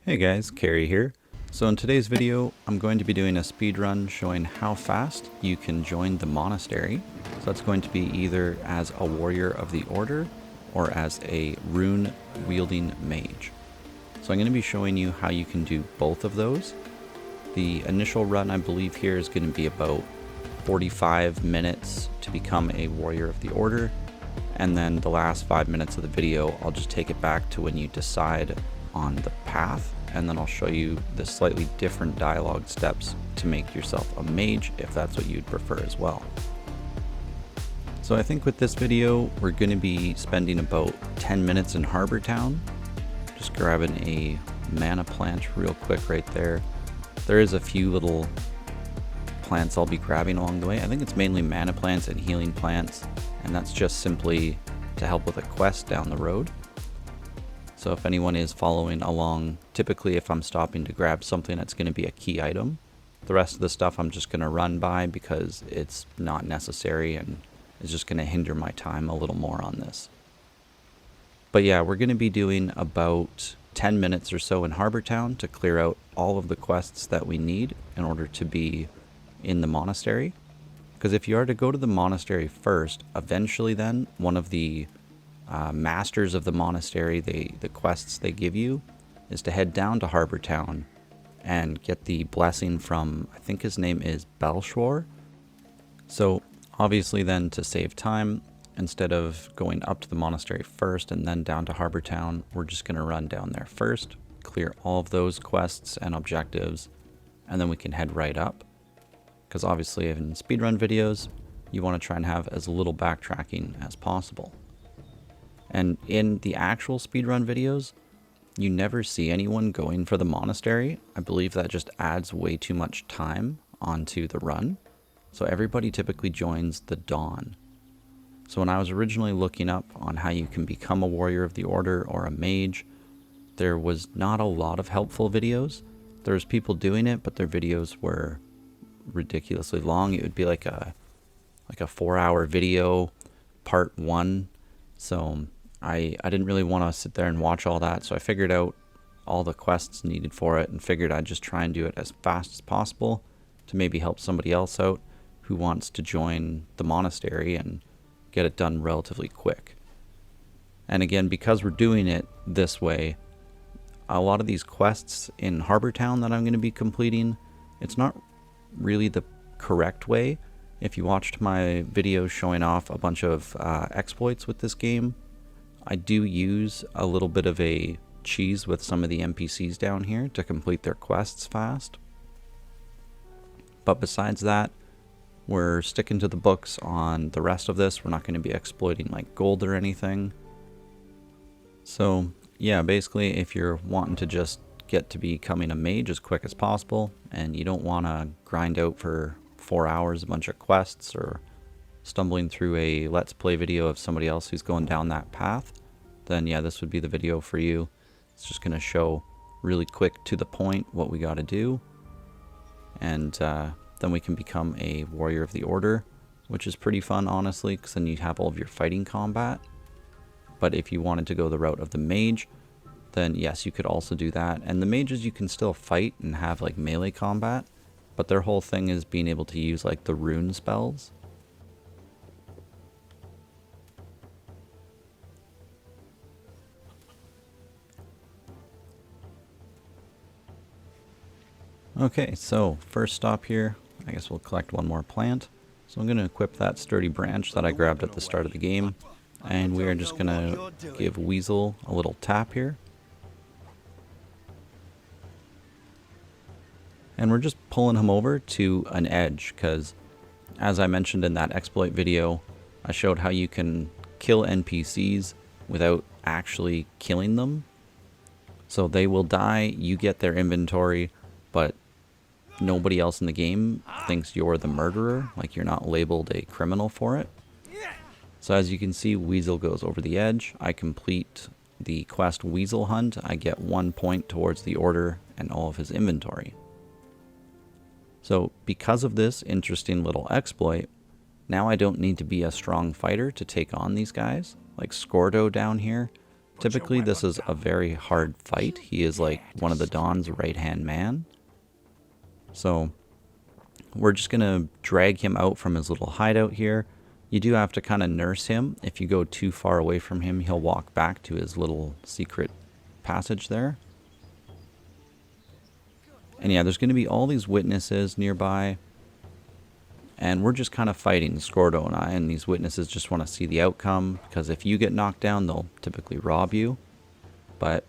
Hey guys, Carrie here. So in today's video, I'm going to be doing a speed run showing how fast you can join the monastery. So that's going to be either as a warrior of the order or as a rune wielding mage. So I'm going to be showing you how you can do both of those. The initial run, I believe here, is going to be about 45 minutes to become a warrior of the order. And then the last 5 minutes of the video, I'll just take it back to when you decide on the path, and then I'll show you the slightly different dialogue steps to make yourself a mage if that's what you'd prefer as well. So I think with this video we're going to be spending about 10 minutes in Harbour Town, just grabbing a mana plant real quick right there. There is a few little plants I'll be grabbing along the way. I think it's mainly mana plants and healing plants, and that's just simply to help with a quest down the road. So if anyone is following along, typically if I'm stopping to grab something that's going to be a key item, the rest of the stuff I'm just going to run by because it's not necessary and is just going to hinder my time a little more on this. But yeah, we're going to be doing about 10 minutes or so in Harbour Town to clear out all of the quests that we need in order to be in the monastery. Because if you are to go to the monastery first, eventually then one of the masters of the monastery, the quests they give you is to head down to Harbour Town and get the blessing from, I think his name is Belshwar. So obviously then, to save time, instead of going up to the monastery first and then down to Harbour Town, we're just going to run down there first, clear all of those quests and objectives, and then we can head right up. Because obviously in speedrun videos, you want to try and have as little backtracking as possible. And in the actual speedrun videos, you never see anyone going for the monastery. I believe that just adds way too much time onto the run. So everybody typically joins the dawn. So when I was originally looking up on how you can become a warrior of the order or a mage, there was not a lot of helpful videos. There was people doing it, but their videos were ridiculously long. It would be like a 4-hour video, part 1. So I didn't really want to sit there and watch all that, so I figured out all the quests needed for it and figured I'd just try and do it as fast as possible to maybe help somebody else out who wants to join the monastery and get it done relatively quick. And again, because we're doing it this way, a lot of these quests in Harbour Town that I'm going to be completing, it's not really the correct way. If you watched my video showing off a bunch of exploits with this game, I do use a little bit of a cheese with some of the NPCs down here to complete their quests fast. But besides that, we're sticking to the books on the rest of this. We're not going to be exploiting like gold or anything. So yeah, basically if you're wanting to just get to becoming a mage as quick as possible and you don't want to grind out for 4 hours a bunch of quests or stumbling through a let's play video of somebody else who's going down that path, then yeah, this would be the video for you. It's just going to show really quick to the point what we got to do, and then we can become a warrior of the order, which is pretty fun honestly, because then you have all of your fighting combat. But if you wanted to go the route of the mage, then yes, you could also do that. And the mages, you can still fight and have like melee combat, but their whole thing is being able to use like the rune spells. Okay, so first stop here, I guess we'll collect one more plant. So I'm going to equip that sturdy branch that I grabbed at the start of the game, and we are just going to give Weasel a little tap here. And we're just pulling him over to an edge, because as I mentioned in that exploit video, I showed how you can kill NPCs without actually killing them. So they will die, you get their inventory, but nobody else in the game thinks you're the murderer, like you're not labeled a criminal for it. So as you can see, Weasel goes over the edge. I complete the quest Weasel Hunt. I get 1 point towards the order and all of his inventory. So because of this interesting little exploit, now I don't need to be a strong fighter to take on these guys. Like Scordo down here, Typically, this is a very hard fight. He is like one of the Dawn's right-hand man. So we're just going to drag him out from his little hideout here. You do have to kind of nurse him. If you go too far away from him, he'll walk back to his little secret passage there. And yeah, there's going to be all these witnesses nearby. And we're just kind of fighting, Scordo and I, and these witnesses just want to see the outcome, because if you get knocked down, they'll typically rob you. But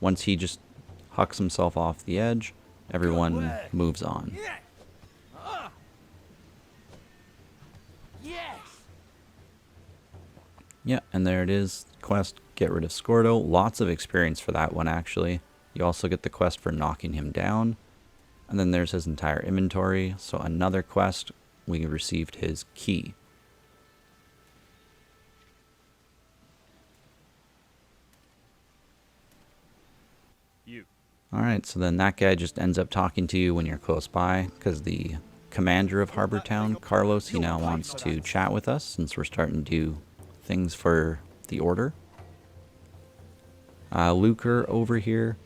once he just hucks himself off the edge, everyone moves on. Yeah, and there it is. Quest, get rid of Scordo. Lots of experience for that one, actually. You also get the quest for knocking him down. And then there's his entire inventory. So another quest, we received his key. Alright, so then that guy just ends up talking to you when you're close by, because the commander of Harbour Town, Carlos, he now wants to chat with us since we're starting to do things for the order. Lucre over here,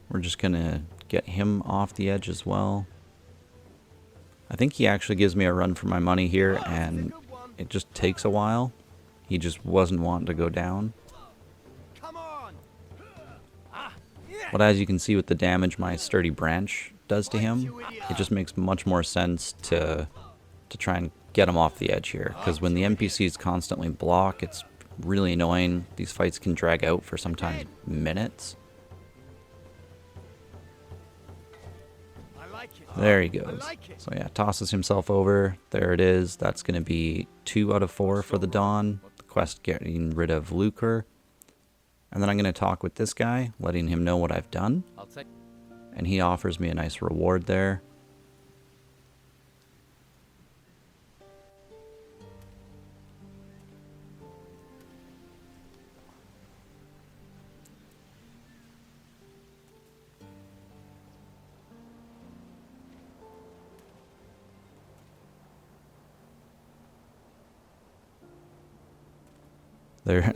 we're just going to get him off the edge as well. I think he actually gives me a run for my money here, and it just takes a while. He just wasn't wanting to go down. But as you can see with the damage my sturdy branch does to him, it just makes much more sense to try and get him off the edge here. Because when the NPCs constantly block, it's really annoying. These fights can drag out for sometimes minutes. There he goes. So yeah, tosses himself over. There it is. That's going to be 2 out of 4 for the Dawn. The quest getting rid of Lucre. And then I'm going to talk with this guy, letting him know what I've done. And he offers me a nice reward there.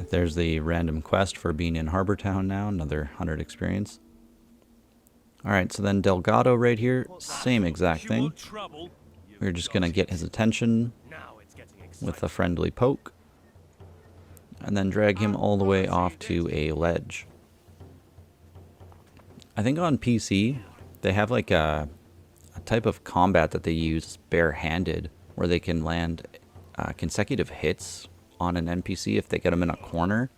There's the random quest for being in Harbour Town now, another 100 experience. Alright, so then Delgado right here, same exact thing. We're just going to get his attention with a friendly poke. And then drag him all the way off to a ledge. I think on PC, they have like a type of combat that they use barehanded, where they can land consecutive hits on an NPC if they get them in a corner,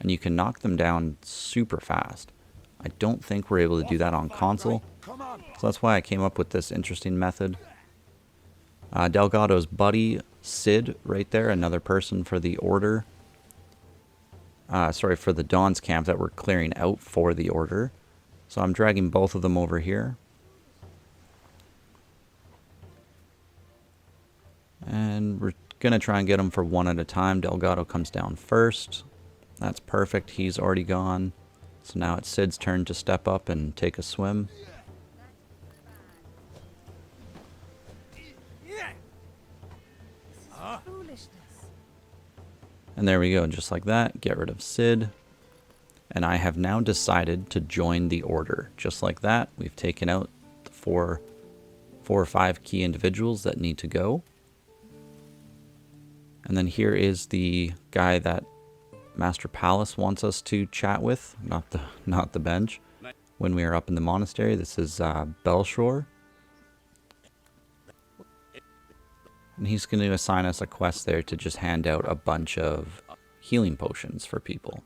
and you can knock them down super fast. I don't think we're able to do that on console, so that's why I came up with this interesting method. Delgado's buddy, Sid, right there, another person for the order. Sorry, for the Dawn's camp that we're clearing out for the order. So I'm dragging both of them over here. And we're going to try and get them for one at a time. Delgado comes down first. That's perfect. He's already gone. So now it's Sid's turn to step up and take a swim. And there we go. Just like that. Get rid of Sid. And I have now decided to join the order. Just like that. We've taken out the four or five key individuals that need to go. And then here is the guy that Master Palace wants us to chat with, not the bench. When we are up in the monastery, this is Belshore. And he's going to assign us a quest there to just hand out a bunch of healing potions for people.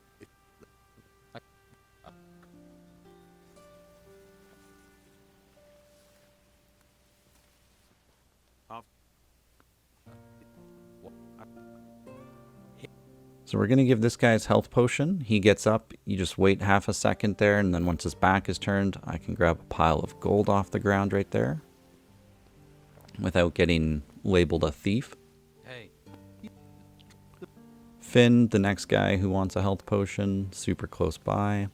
So we're going to give this guy his health potion. He gets up, you just wait half a second there, and then once his back is turned, I can grab a pile of gold off the ground right there without getting labeled a thief. Hey. Finn, the next guy who wants a health potion, super close by.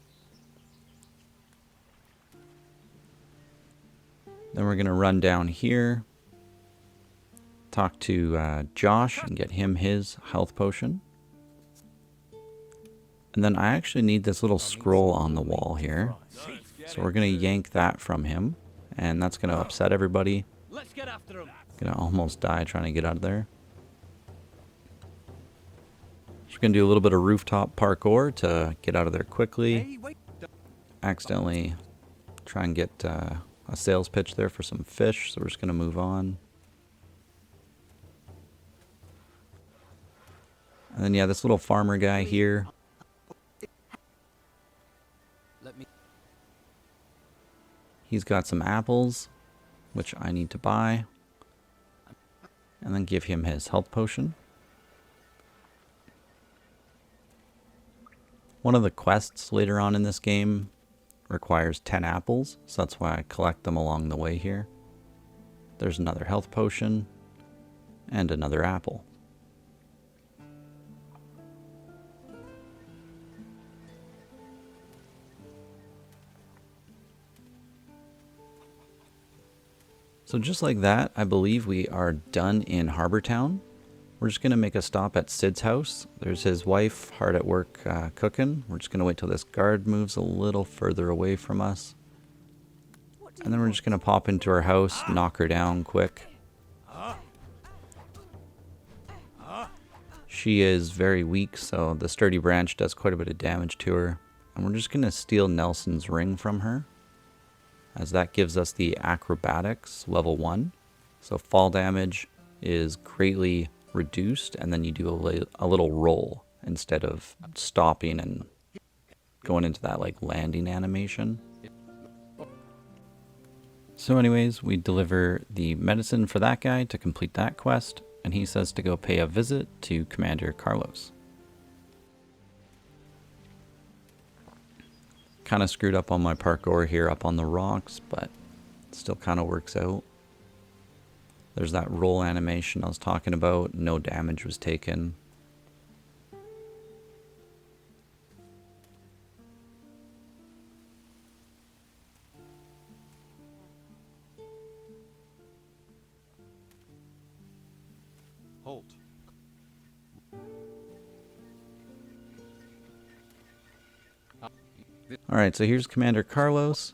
Then we're going to run down here, talk to Josh and get him his health potion. And then I actually need this little scroll on the wall here. So we're going to yank that from him. And that's going to upset everybody. Going to almost die trying to get out of there. Just going to do a little bit of rooftop parkour to get out of there quickly. Accidentally try and get a sales pitch there for some fish. So we're just going to move on. And then yeah, this little farmer guy here. He's got some apples, which I need to buy. And then give him his health potion. One of the quests later on in this game requires 10 apples, so that's why I collect them along the way here. There's another health potion and another apple. So just like that, I believe we are done in Harbour Town. We're just going to make a stop at Sid's house. There's his wife hard at work cooking. We're just going to wait till this guard moves a little further away from us. And then we're just going to pop into her house, knock her down quick. She is very weak, so the sturdy branch does quite a bit of damage to her. And we're just going to steal Nelson's ring from her, as that gives us the acrobatics level 1. So fall damage is greatly reduced, and then you do a little roll instead of stopping and going into that like landing animation. So anyways, we deliver the medicine for that guy to complete that quest, and he says to go pay a visit to Commander Carlos. Kind of screwed up on my parkour here up on the rocks, but it still kind of works out. There's that roll animation I was talking about. No damage was taken. Halt. Alright, so here's Commander Carlos.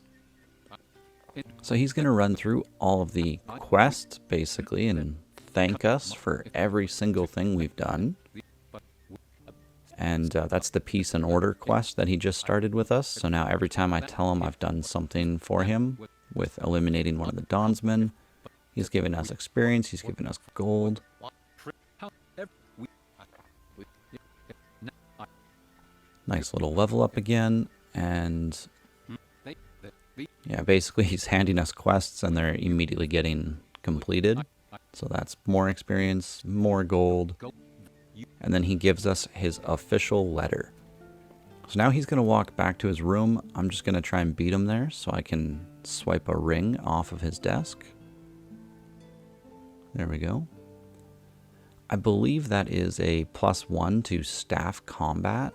So he's going to run through all of the quests, basically, and thank us for every single thing we've done. And that's the peace and order quest that he just started with us. So now every time I tell him I've done something for him with eliminating one of the Dawnsmen, he's giving us experience, he's giving us gold. Nice little level up again, and yeah, basically he's handing us quests and they're immediately getting completed. So that's more experience, more gold, and then he gives us his official letter. So now he's going to walk back to his room. I'm just going to try and beat him there so I can swipe a ring off of his desk. There we go. I believe that is a +1 to staff combat.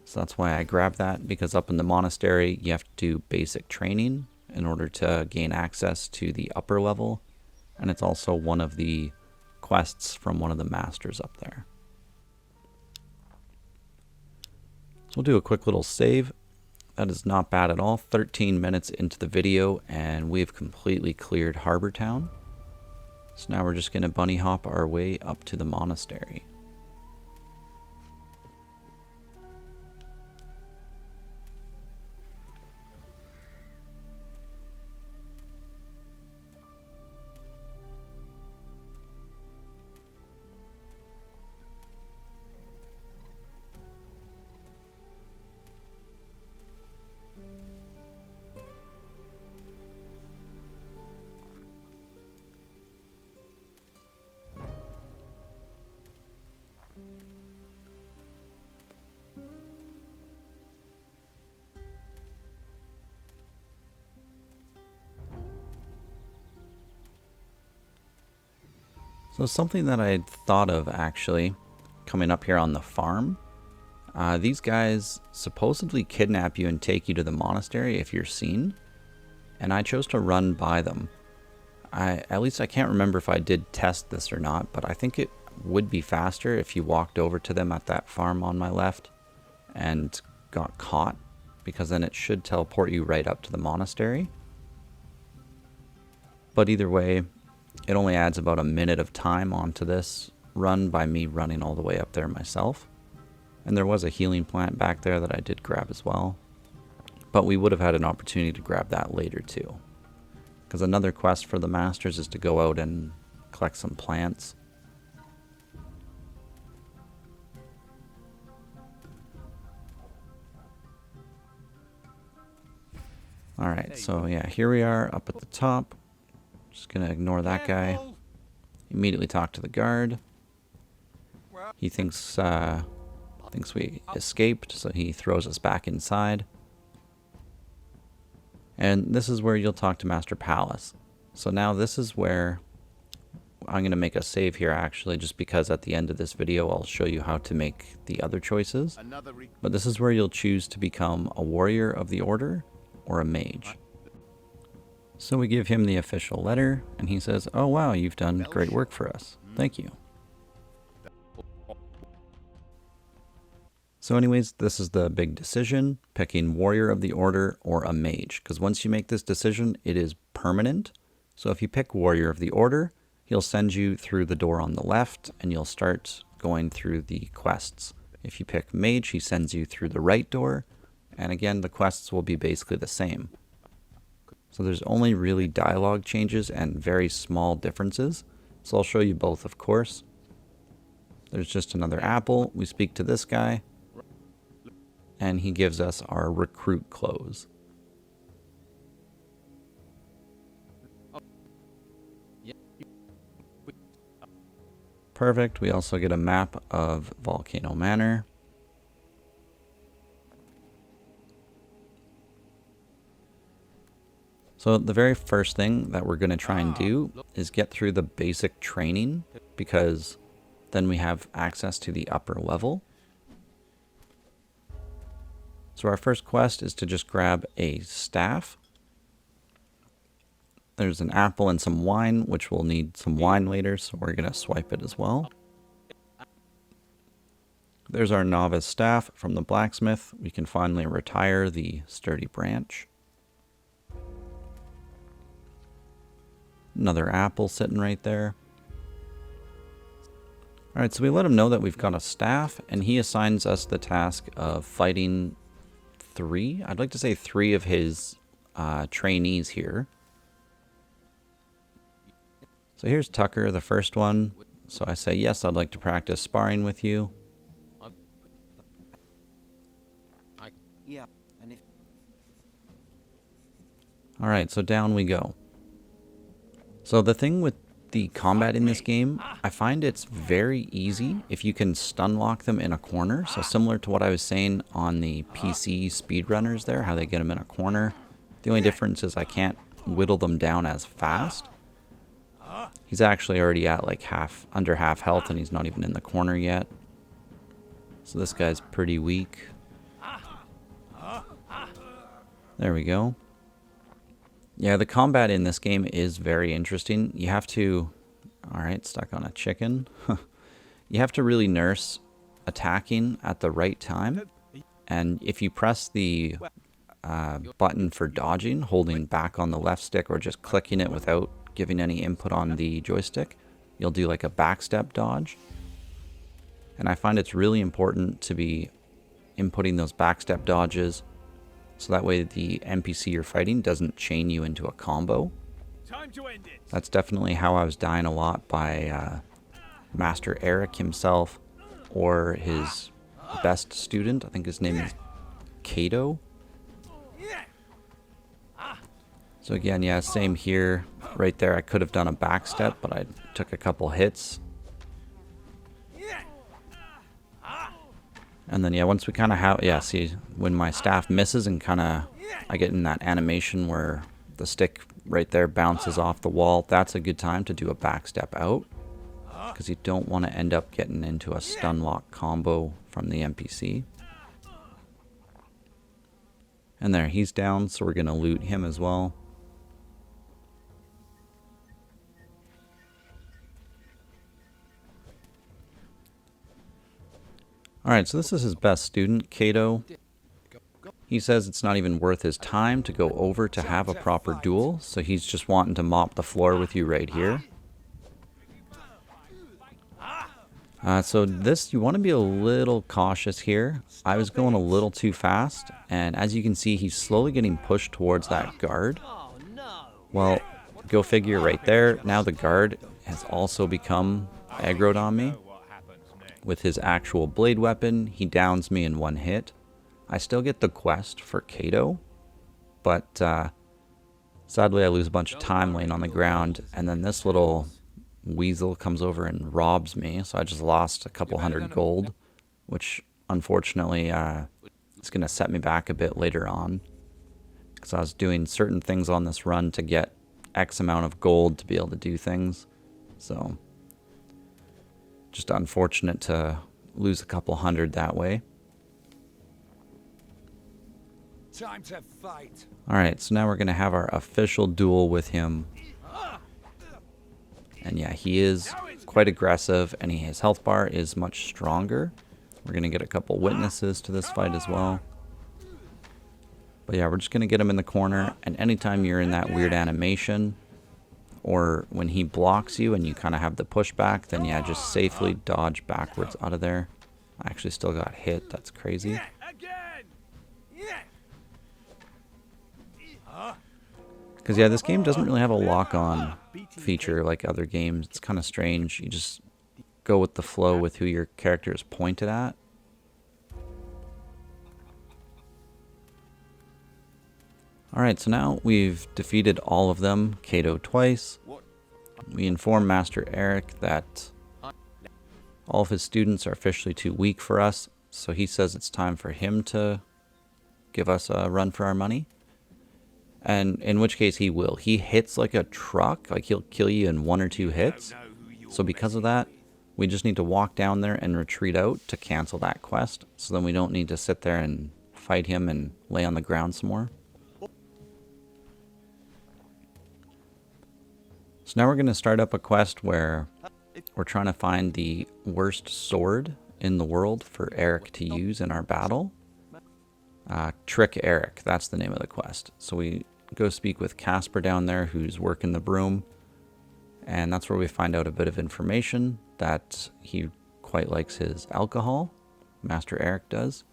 So that's why I grabbed that, because up in the monastery you have to do basic training in order to gain access to the upper level. And it's also one of the quests from one of the masters up there. So we'll do a quick little save. That is not bad at all. 13 minutes into the video and we've completely cleared Harbour Town. So now we're just going to bunny hop our way up to the monastery. So something that I had thought of actually coming up here on the farm. These guys supposedly kidnap you and take you to the monastery if you're seen. And I chose to run by them. At least I can't remember if I did test this or not, but I think it would be faster if you walked over to them at that farm on my left. and got caught, because then it should teleport you right up to the monastery. But either way, it only adds about a minute of time onto this run by me running all the way up there myself. And there was a healing plant back there that I did grab as well. But we would have had an opportunity to grab that later too. Because another quest for the masters is to go out and collect some plants. Alright, so yeah, here we are up at the top. Just gonna ignore that guy. Immediately talk to the guard. He thinks we escaped, so he throws us back inside. And this is where you'll talk to Master Palace. So now this is where I'm going to make a save here actually, just because at the end of this video I'll show you how to make the other choices. But this is where you'll choose to become a warrior of the order or a mage. So we give him the official letter and he says, "Oh wow, you've done great work for us. Thank you." So anyways, this is the big decision, picking warrior of the order or a mage. Because once you make this decision, it is permanent. So if you pick warrior of the order, he'll send you through the door on the left and you'll start going through the quests. If you pick mage, he sends you through the right door. And again, the quests will be basically the same. So there's only really dialogue changes and very small differences. So I'll show you both, of course. There's just another apple. We speak to this guy. And he gives us our recruit clothes. Perfect. We also get a map of Volcano Manor. So the very first thing that we're going to try and do is get through the basic training, because then we have access to the upper level. So our first quest is to just grab a staff. There's an apple and some wine, which we'll need some wine later, so we're going to swipe it as well. There's our novice staff from the blacksmith. We can finally retire the sturdy branch. Another apple sitting right there. Alright, so we let him know that we've got a staff, and he assigns us the task of fighting three of his trainees here. So here's Tucker, the first one. So I say, yes, I'd like to practice sparring with you. Alright, so down we go. So the thing with the combat in this game, I find it's very easy if you can stun lock them in a corner. So similar to what I was saying on the PC speedrunners there, how they get them in a corner. The only difference is I can't whittle them down as fast. He's actually already at like under half health and he's not even in the corner yet. So this guy's pretty weak. There we go. Yeah, the combat in this game is very interesting. You have to... Alright, stuck on a chicken. You have to really nurse attacking at the right time. And if you press the button for dodging, holding back on the left stick or just clicking it without giving any input on the joystick, you'll do like a backstep dodge. And I find it's really important to be inputting those backstep dodges, so that way the NPC you're fighting doesn't chain you into a combo. That's definitely how I was dying a lot by Master Eric himself, or his best student. I think his name is Kato. So again, yeah, same here. Right there, I could have done a backstep, but I took a couple hits. And then, yeah, once we kind of have... Yeah, see, when my staff misses and kind of... I get in that animation where the stick right there bounces off the wall, that's a good time to do a backstep out. Because you don't want to end up getting into a stun lock combo from the NPC. And there, he's down, so we're going to loot him as well. Alright, so this is his best student, Cato. He says it's not even worth his time to go over to have a proper duel, so he's just wanting to mop the floor with you right here. So this, you want to be a little cautious here. I was going a little too fast, and as you can see, he's slowly getting pushed towards that guard. Well, go figure right there. Now the guard has also become aggroed on me. With his actual blade weapon, he downs me in one hit. I still get the quest for Cato, but sadly I lose a bunch of time laying on the ground, and then this little weasel comes over and robs me, so I just lost a couple hundred gold, which unfortunately is going to set me back a bit later on, because I was doing certain things on this run to get X amount of gold to be able to do things, so just unfortunate to lose a couple hundred that way. Time to fight. Alright, so now we're going to have our official duel with him. And yeah, he is quite aggressive, and his health bar is much stronger. We're going to get a couple witnesses to this fight as well. But yeah, we're just going to get him in the corner, and anytime you're in that weird animation, or when he blocks you and you kind of have the pushback, then yeah, just safely dodge backwards out of there. I actually still got hit, that's crazy. Because yeah, this game doesn't really have a lock-on feature like other games. It's kind of strange. You just go with the flow with who your character is pointed at. Alright, so now we've defeated all of them, Cato twice. We inform Master Eric that all of his students are officially too weak for us, so he says it's time for him to give us a run for our money. And in which case he will. He hits like a truck, like he'll kill you in 1 or 2 hits. So because of that, we just need to walk down there and retreat out to cancel that quest. So then we don't need to sit there and fight him and lay on the ground some more. So now we're going to start up a quest where we're trying to find the worst sword in the world for Eric to use in our battle. Trick Eric, that's the name of the quest. So we go speak with Casper down there, who's working the broom, and that's where we find out a bit of information that he quite likes his alcohol. Master Eric does.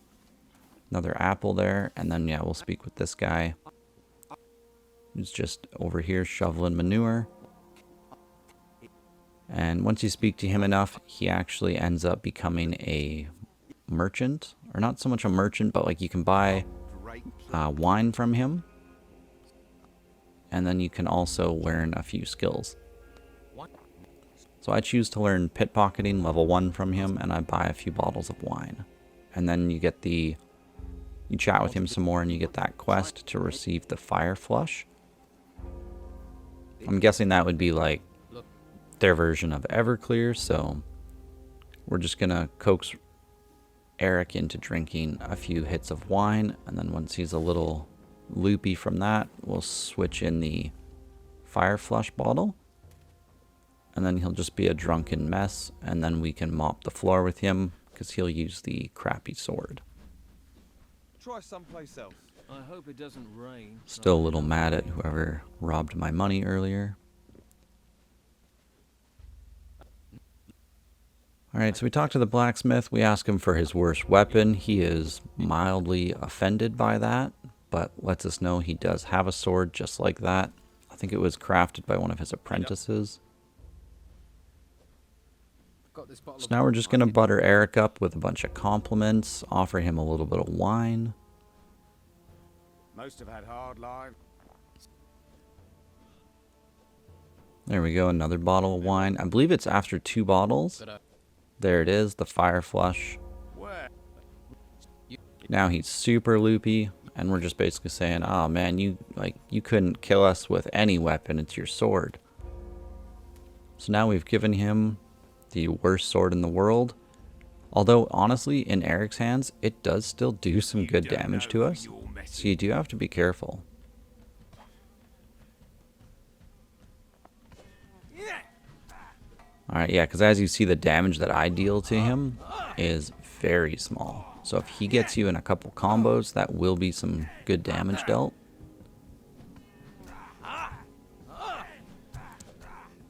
Another apple there, and then yeah, we'll speak with this guy who's just over here shoveling manure. And once you speak to him enough, he actually ends up becoming a merchant, or not so much a merchant, but like you can buy wine from him, and then you can also learn a few skills. So I choose to learn pickpocketing level 1 from him, and I buy a few bottles of wine, and then you get you chat with him some more, and you get that quest to receive the fire flush. I'm guessing that would be like their version of Everclear, so we're just gonna coax Eric into drinking a few hits of wine, and then once he's a little loopy from that, we'll switch in the fire flush bottle, and then he'll just be a drunken mess, and then we can mop the floor with him because he'll use the crappy sword. Try someplace else. I hope it doesn't rain. Still a little mad at whoever robbed my money earlier. Alright, so we talk to the blacksmith. We ask him for his worst weapon. He is mildly offended by that, but lets us know he does have a sword just like that. I think it was crafted by one of his apprentices. So now we're just going to butter Eric up with a bunch of compliments, offer him a little bit of wine. Most have had hard lives. There we go, another bottle of wine. I believe it's after 2 bottles. There it is, the fire flush. Now he's super loopy, and we're just basically saying, oh man, you couldn't kill us with any weapon, it's your sword. So now we've given him the worst sword in the world. Although honestly, in Eric's hands, it does still do some good damage to us. So you do have to be careful. Alright, yeah, because as you see, the damage that I deal to him is very small. So if he gets you in a couple combos, that will be some good damage dealt.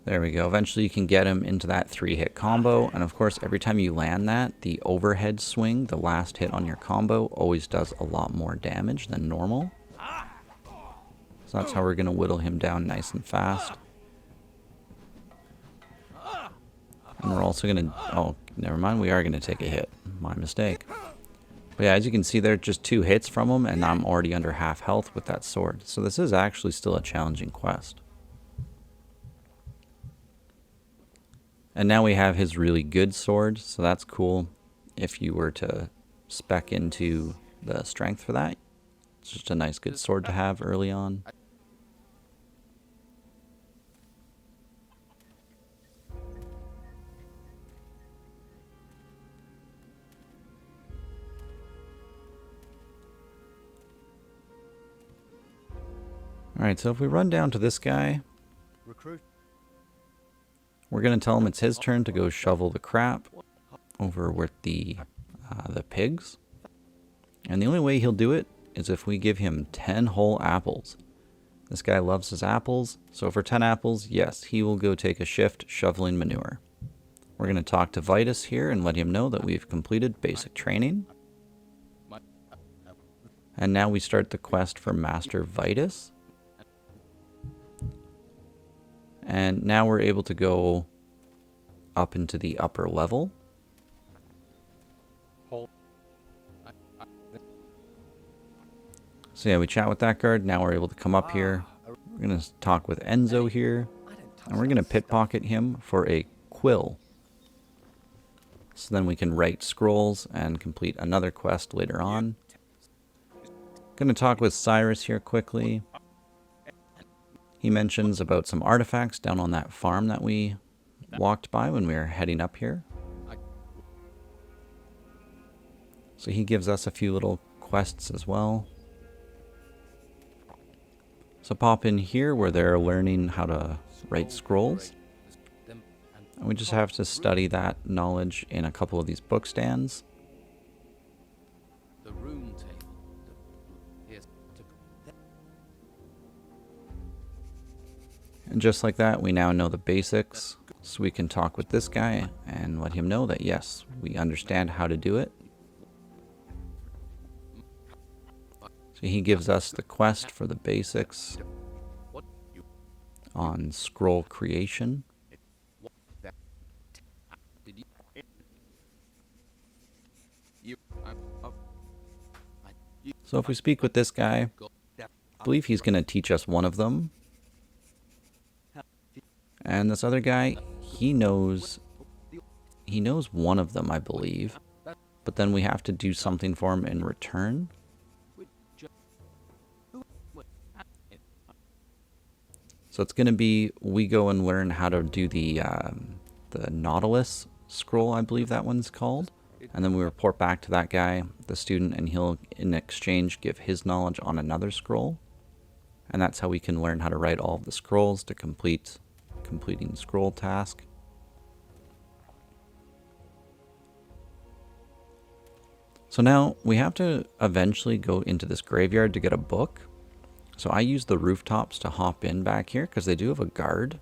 There we go. Eventually you can get him into that 3-hit combo. And of course, every time you land that, the overhead swing, the last hit on your combo, always does a lot more damage than normal. So that's how we're going to whittle him down nice and fast. And we're also going to... Oh, never mind. We are going to take a hit. My mistake. But yeah, as you can see there, just 2 hits from him, and I'm already under half health with that sword. So this is actually still a challenging quest. And now we have his really good sword, so that's cool. If you were to spec into the strength for that, it's just a nice good sword to have early on. Alright, so if we run down to this guy, we're going to tell him it's his turn to go shovel the crap over with the pigs. And the only way he'll do it is if we give him 10 whole apples. This guy loves his apples, so for 10 apples, yes, he will go take a shift shoveling manure. We're going to talk to Vitus here and let him know that we've completed basic training. And now we start the quest for Master Vitus. And now we're able to go up into the upper level. So yeah, we chat with that guard. Now we're able to come up here. We're going to talk with Enzo here. And we're going to pickpocket him for a quill. So then we can write scrolls and complete another quest later on. Going to talk with Cyrus here quickly. He mentions about some artifacts down on that farm that we walked by when we were heading up here. So he gives us a few little quests as well. So pop in here where they're learning how to write scrolls. And we just have to study that knowledge in a couple of these book stands. The rune table. And just like that, we now know the basics, so we can talk with this guy and let him know that yes, we understand how to do it. So he gives us the quest for the basics on scroll creation. So if we speak with this guy, I believe he's going to teach us one of them. And this other guy, he knows one of them, I believe. But then we have to do something for him in return. So it's going to be, we go and learn how to do the Nautilus scroll, I believe that one's called. And then we report back to that guy, the student, and he'll, in exchange, give his knowledge on another scroll. And that's how we can learn how to write all of the scrolls to completing scroll task. So now we have to eventually go into this graveyard to get a book. So I use the rooftops to hop in back here because they do have a guard.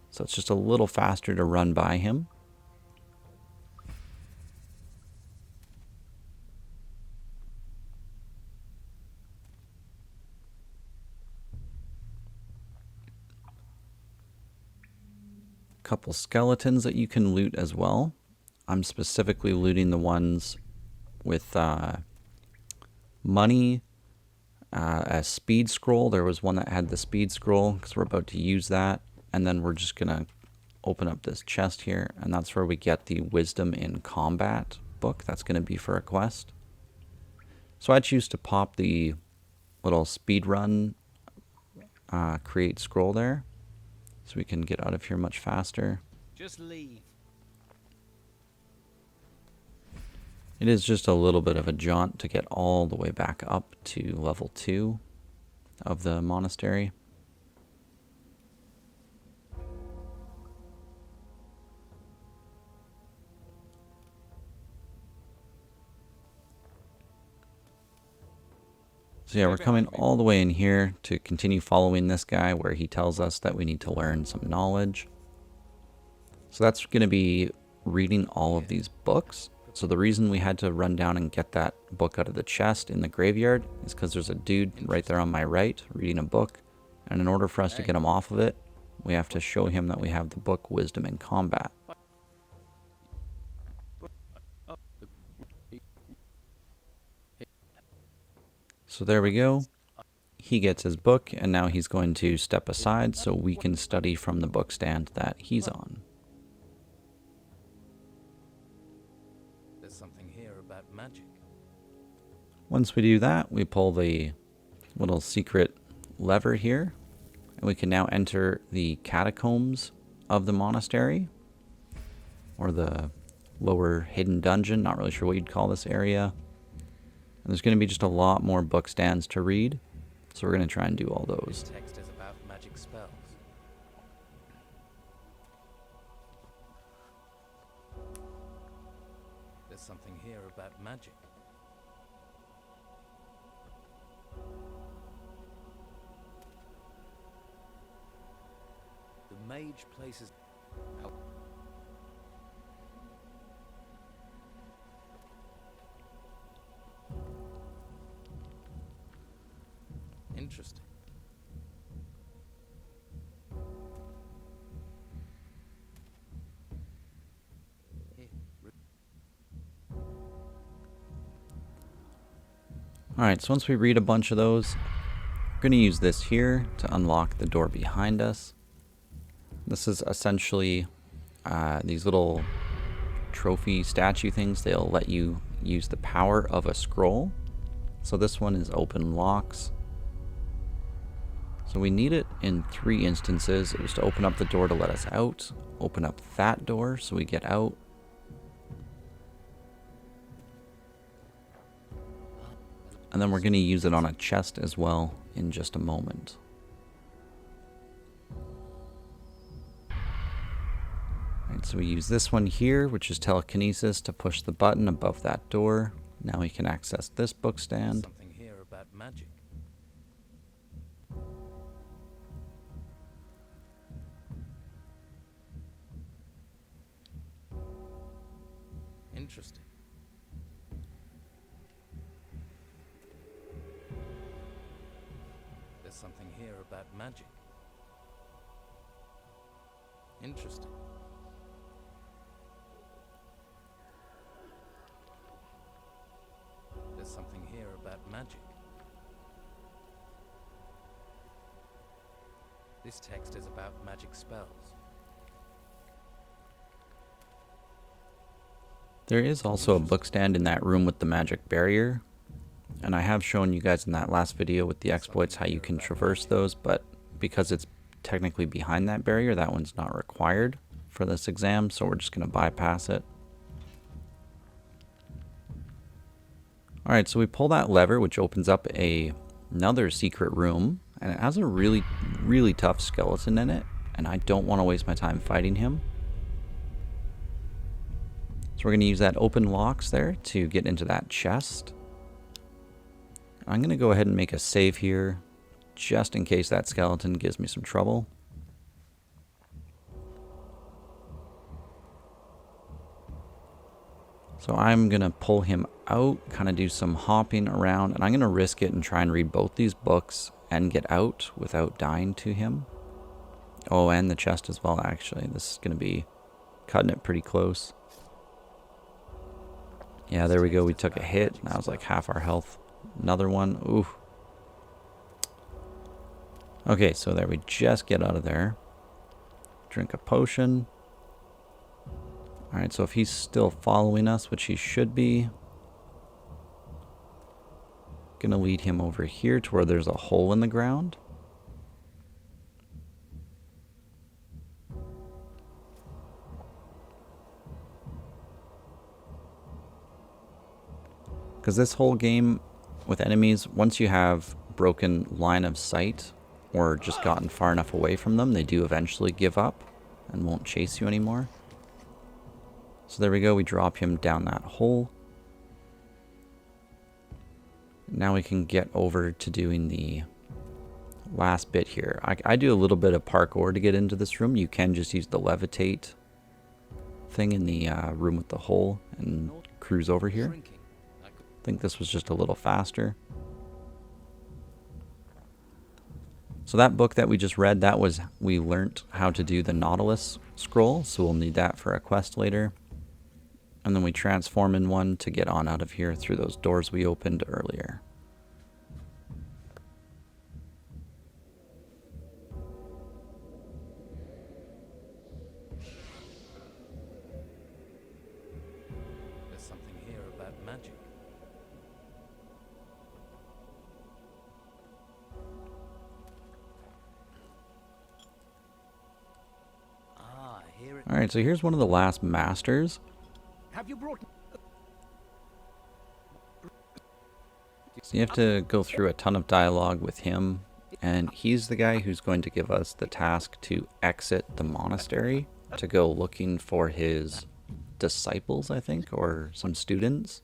So it's just a little faster to run by him. Couple skeletons that you can loot as well. I'm specifically looting the ones with money, a speed scroll. There was one that had the speed scroll because we're about to use that. And then we're just going to open up this chest here. And that's where we get the Wisdom in Combat book. That's going to be for a quest. So I choose to pop the little speed run create scroll there. So we can get out of here much faster. Just leave. It is just a little bit of a jaunt to get all the way back up to level 2 of the monastery. So yeah, we're coming all the way in here to continue following this guy where he tells us that we need to learn some knowledge. So that's going to be reading all of these books. So the reason we had to run down and get that book out of the chest in the graveyard is because there's a dude right there on my right reading a book. And in order for us to get him off of it, we have to show him that we have the book Wisdom in Combat. So there we go. He gets his book, and now he's going to step aside so we can study from the book stand that he's on. There's something here about magic. Once we do that, we pull the little secret lever here, and we can now enter the catacombs of the monastery, or the lower hidden dungeon, not really sure what you'd call this area. And there's going to be just a lot more book stands to read, so we're going to try and do all those. This text is about magic spells. There's something here about magic. The mage places... Interesting. Alright, so once we read a bunch of those, we're going to use this here to unlock the door behind us. This is essentially these little trophy statue things. They'll let you use the power of a scroll. So this one is open locks. So we need it in 3 instances. It was to open up the door to let us out, open up that door so we get out, and then we're going to use it on a chest as well in just a moment. Alright, so we use this one here, which is telekinesis, to push the button above that door. Now we can access this book stand. Something here about magic. Interesting. There's something here about magic. Interesting. There's something here about magic. This text is about magic spells. There is also a book stand in that room with the magic barrier, and I have shown you guys in that last video with the exploits how you can traverse those, but because it's technically behind that barrier, that one's not required for this exam, so we're just going to bypass it. Alright, so we pull that lever, which opens up another secret room, and it has a really, really tough skeleton in it, and I don't want to waste my time fighting him. So we're going to use that open locks there to get into that chest. I'm going to go ahead and make a save here, just in case that skeleton gives me some trouble. So I'm going to pull him out, kind of do some hopping around, and I'm going to risk it and try and read both these books and get out without dying to him. Oh, and the chest as well, actually. This is going to be cutting it pretty close. Yeah, there we go. We took a hit, and that was like half our health. Another one. Ooh. Okay, so there we just get out of there. Drink a potion. Alright, so if he's still following us, which he should be, gonna lead him over here to where there's a hole in the ground. Because this whole game with enemies, once you have broken line of sight or just gotten far enough away from them, they do eventually give up and won't chase you anymore. So there we go, we drop him down that hole. Now we can get over to doing the last bit here. I do a little bit of parkour to get into this room. You can just use the levitate thing in the room with the hole and cruise over here. I think this was just a little faster. So that book that we just read, that was, we learnt how to do the Nautilus scroll, so we'll need that for a quest later. And then we transform in one to get on out of here through those doors we opened earlier. There's something here about magic. Ah, here it is. Alright, so here's one of the last masters. Have you brought... So you have to go through a ton of dialogue with him, and he's the guy who's going to give us the task to exit the monastery to go looking for his disciples, I think, or some students.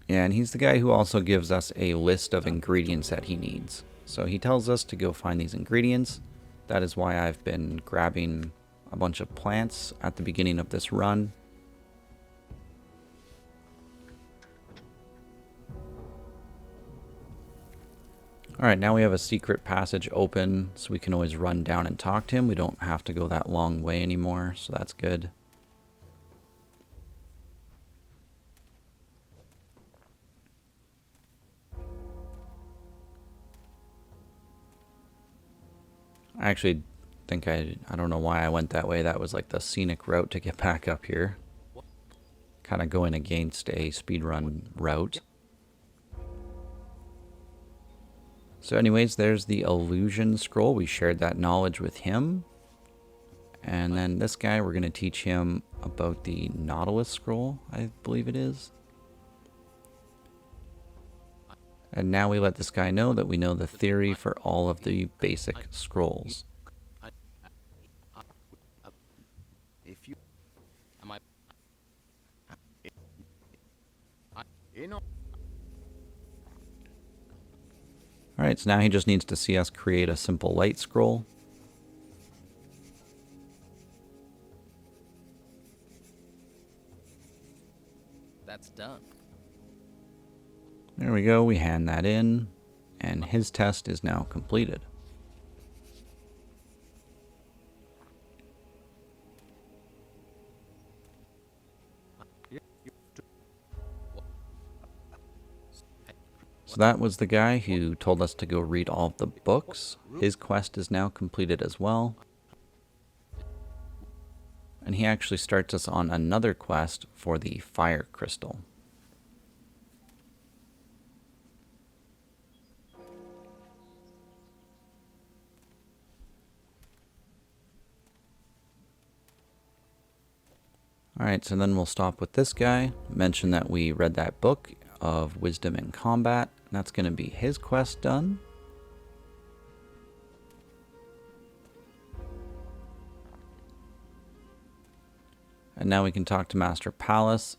Yeah, and he's the guy who also gives us a list of ingredients that he needs. So he tells us to go find these ingredients. That is why I've been grabbing a bunch of plants at the beginning of this run. Alright, now we have a secret passage open, so we can always run down and talk to him. We don't have to go that long way anymore, so that's good. I actually think I don't know why I went that way. That was like the scenic route to get back up here. Kind of going against a speedrun route. So anyways, there's the illusion scroll. We shared that knowledge with him. And then this guy, we're going to teach him about the Nautilus scroll, I believe it is. And now we let this guy know that we know the theory for all of the basic scrolls. If you... Alright, so now he just needs to see us create a simple light scroll. That's done. There we go, we hand that in, and his test is now completed. So that was the guy who told us to go read all of the books. His quest is now completed as well. And he actually starts us on another quest for the fire crystal. Alright, so then we'll stop with this guy. Mention that we read that book of Wisdom in Combat. That's going to be his quest done. And now we can talk to Master Palace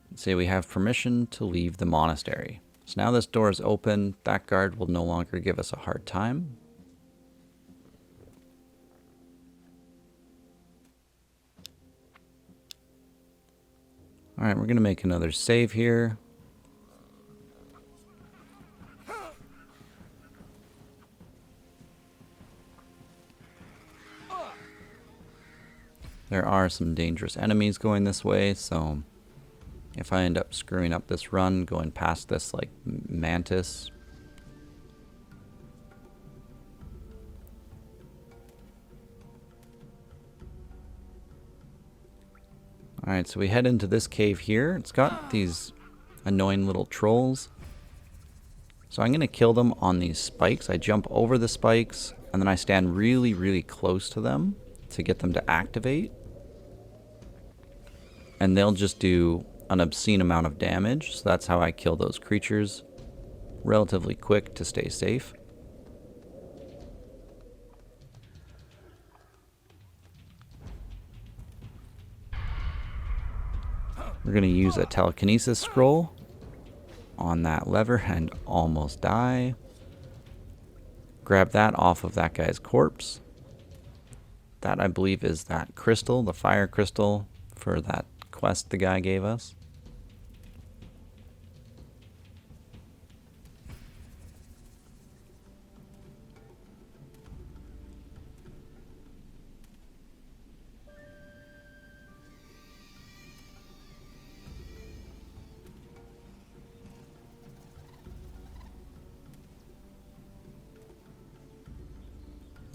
and say we have permission to leave the monastery. So now this door is open. That guard will no longer give us a hard time. Alright, we're going to make another save here. There are some dangerous enemies going this way, so if I end up screwing up this run, going past this like mantis. Alright, so we head into this cave here. It's got these annoying little trolls. So I'm going to kill them on these spikes. I jump over the spikes, and then I stand really, really close to them to get them to activate. And they'll just do an obscene amount of damage, so that's how I kill those creatures relatively quick to stay safe. We're going to use a telekinesis scroll on that lever and almost die. Grab that off of that guy's corpse. That, I believe, is that crystal, the fire crystal for that quest the guy gave us.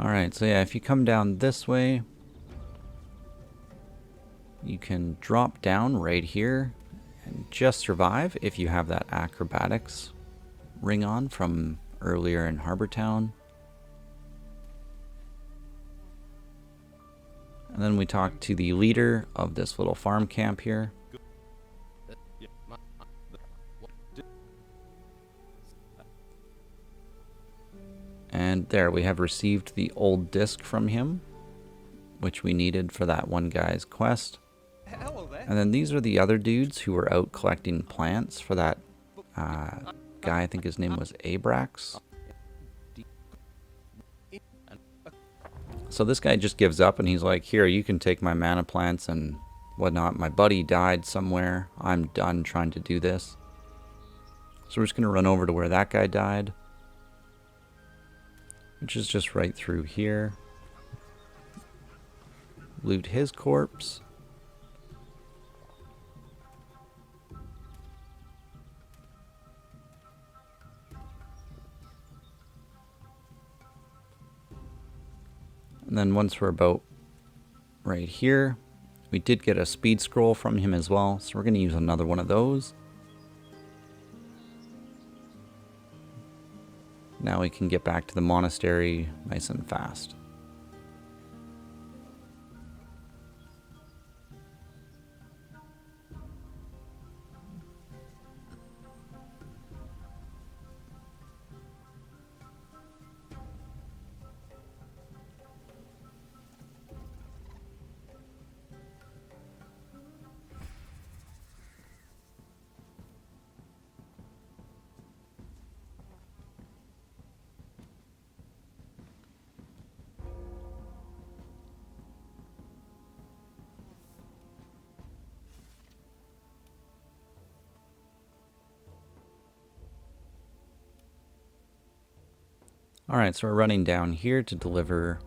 Alright, so yeah, if you come down this way, you can drop down right here and just survive if you have that acrobatics ring on from earlier in Harbour Town. And then we talk to the leader of this little farm camp here. And there, we have received the old disc from him, which we needed for that one guy's quest. Hello there. And then these are the other dudes who were out collecting plants for that guy, I think his name was Abrax. So this guy just gives up and he's like, here, you can take my mana plants and whatnot. My buddy died somewhere. I'm done trying to do this. So we're just going to run over to where that guy died, which is just right through here. Loot his corpse. And then once we're about right here, we did get a speed scroll from him as well, so we're going to use another one of those. Now we can get back to the monastery nice and fast. Alright, so we're running down here to deliver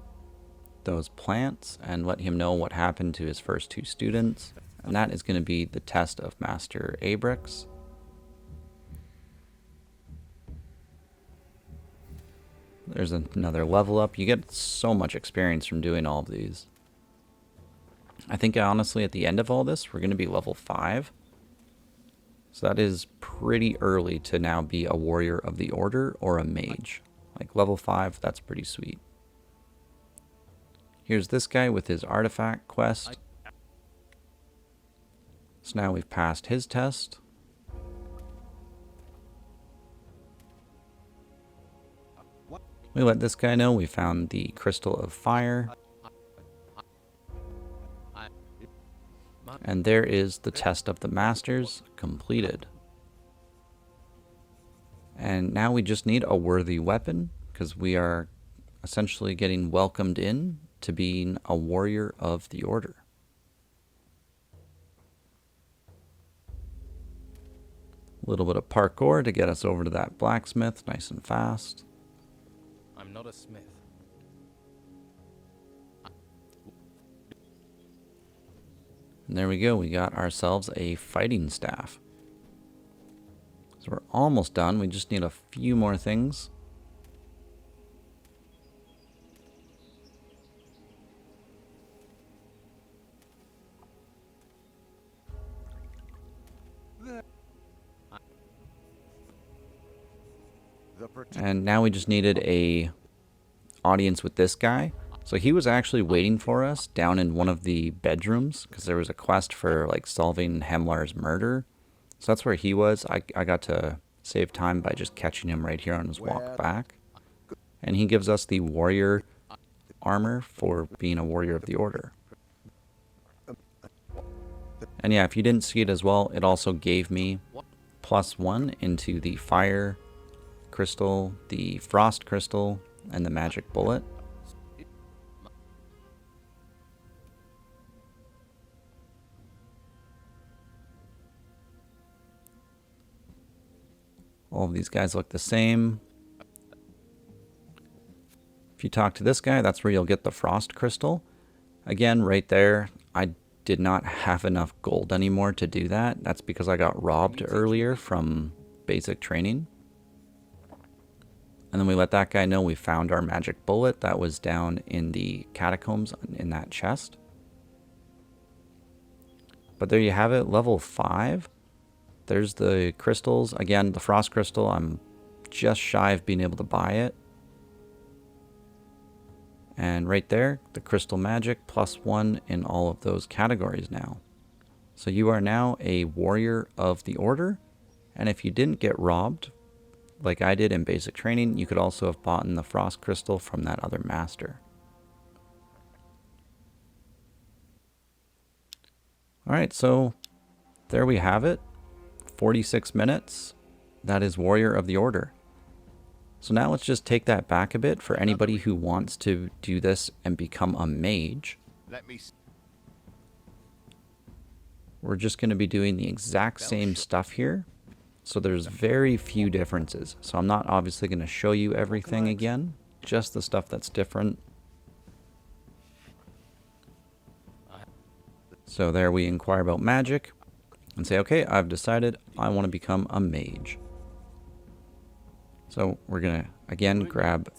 those plants and let him know what happened to his first two students. And that is going to be the test of Master Abrax. There's another level up. You get so much experience from doing all of these. I think honestly at the end of all this, we're going to be level 5. So that is pretty early to now be a warrior of the order or a mage. Like level 5, that's pretty sweet. Here's this guy with his artifact quest. So now we've passed his test. We let this guy know we found the crystal of fire. And there is the test of the masters completed. And now we just need a worthy weapon, because we are essentially getting welcomed in to being a warrior of the order. A little bit of parkour to get us over to that blacksmith nice and fast. I'm not a smith. And there we go, we got ourselves a fighting staff. So we're almost done, we just need a few more things. And now we just needed a audience with this guy. So he was actually waiting for us down in one of the bedrooms because there was a quest for like solving Hemlar's murder. So that's where he was. I got to save time by just catching him right here on his walk back. And he gives us the warrior armor for being a warrior of the order. And yeah, if you didn't see it as well, it also gave me +1 into the fire crystal, the frost crystal, and the magic bullet. All of these guys look the same. If you talk to this guy, that's where you'll get the frost crystal. Again, right there, I did not have enough gold anymore to do that. That's because I got robbed earlier from basic training. And then we let that guy know we found our magic bullet that was down in the catacombs in that chest. But there you have it, level 5. There's the crystals. Again, the frost crystal, I'm just shy of being able to buy it. And right there, the crystal magic +1 in all of those categories now. So you are now a warrior of the order. And if you didn't get robbed, like I did in basic training, you could also have bought the frost crystal from that other master. Alright, so there we have it. 46 minutes. That is Warrior of the Order. So now let's just take that back a bit for anybody who wants to do this and become a mage. We're just going to be doing the exact same stuff here. So there's very few differences. So I'm not obviously going to show you everything again, just the stuff that's different. So there we inquire about magic and say, okay, I've decided I want to become a mage. So we're going to, again,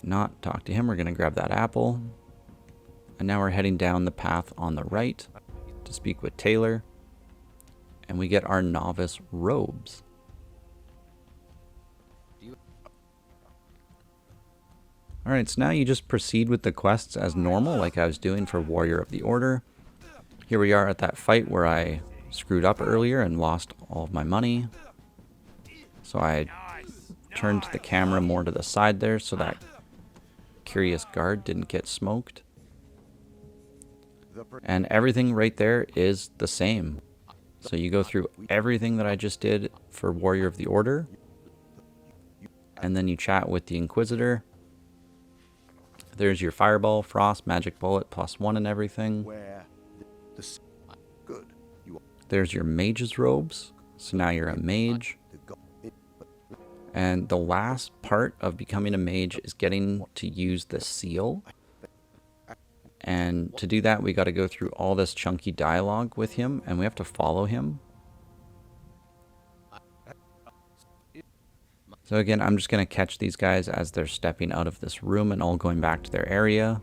not talk to him, we're going to grab that apple. And now we're heading down the path on the right to speak with Taylor. And we get our novice robes. Alright, so now you just proceed with the quests as normal, like I was doing for Warrior of the Order. Here we are at that fight where I screwed up earlier and lost all of my money. So I turned the camera more to the side there so that curious guard didn't get smoked. And everything right there is the same. So you go through everything that I just did for Warrior of the Order. And then you chat with the Inquisitor. There's your Fireball, Frost, Magic Bullet, +1 and everything. There's your Mage's robes. So now you're a mage. And the last part of becoming a mage is getting to use the seal. And to do that, we got to go through all this chunky dialogue with him, and we have to follow him. So again, I'm just going to catch these guys as they're stepping out of this room and all going back to their area.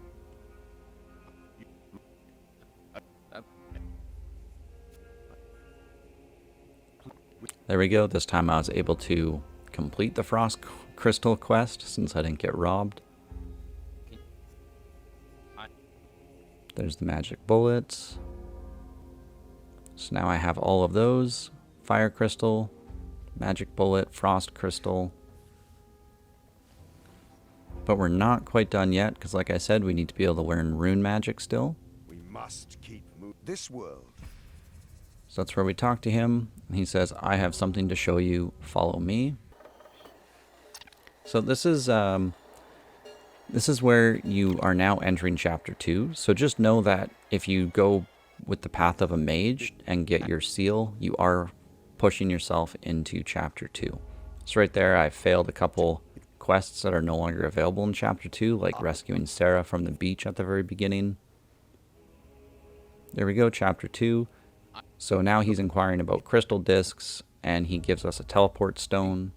There we go. This time I was able to complete the Frost Crystal quest since I didn't get robbed. There's the magic bullets. So now I have all of those. Fire crystal, magic bullet, frost crystal. But we're not quite done yet, because like I said, we need to be able to learn rune magic still. We must keep moving. This world. So that's where we talk to him. And he says, I have something to show you. Follow me. So this is where you are now entering chapter 2. So just know that if you go with the path of a mage and get your seal, you are pushing yourself into chapter 2. So right there, I failed a couple quests that are no longer available in chapter 2, like rescuing Sarah from the beach at the very beginning. There we go, chapter 2. So now he's inquiring about crystal discs, and he gives us a teleport stone.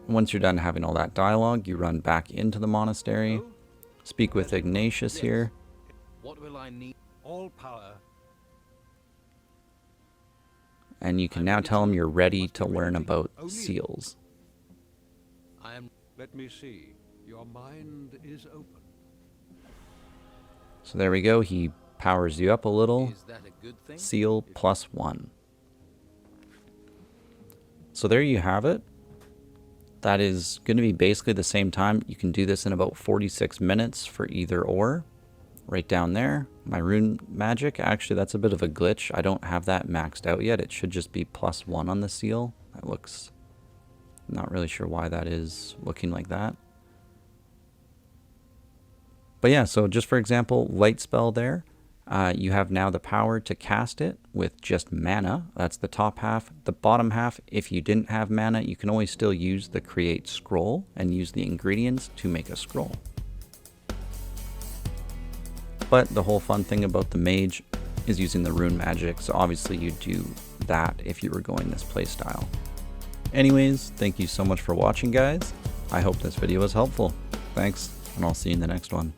Once you're done having all that dialogue, you run back into the monastery, speak with Ignatius here. What will I need? All power. and you can now tell him you're ready to learn about seals. I am. Let me see. Your mind is open. So there we go, he powers you up a little. Is that a good thing? Seal +1. So there you have it. That is going to be basically the same time. You can do this in about 46 minutes for either or. Right down there, my rune magic. Actually, that's a bit of a glitch. I don't have that maxed out yet. It should just be +1 on the seal. That looks... not really sure why that is looking like that. But yeah, so just for example, light spell there. You have now the power to cast it with just mana. That's the top half. The bottom half, if you didn't have mana, you can always still use the create scroll and use the ingredients to make a scroll. But the whole fun thing about the mage is using the rune magic, so obviously you do that if you were going this playstyle. Anyways, thank you so much for watching, guys. I hope this video was helpful. Thanks, and I'll see you in the next one.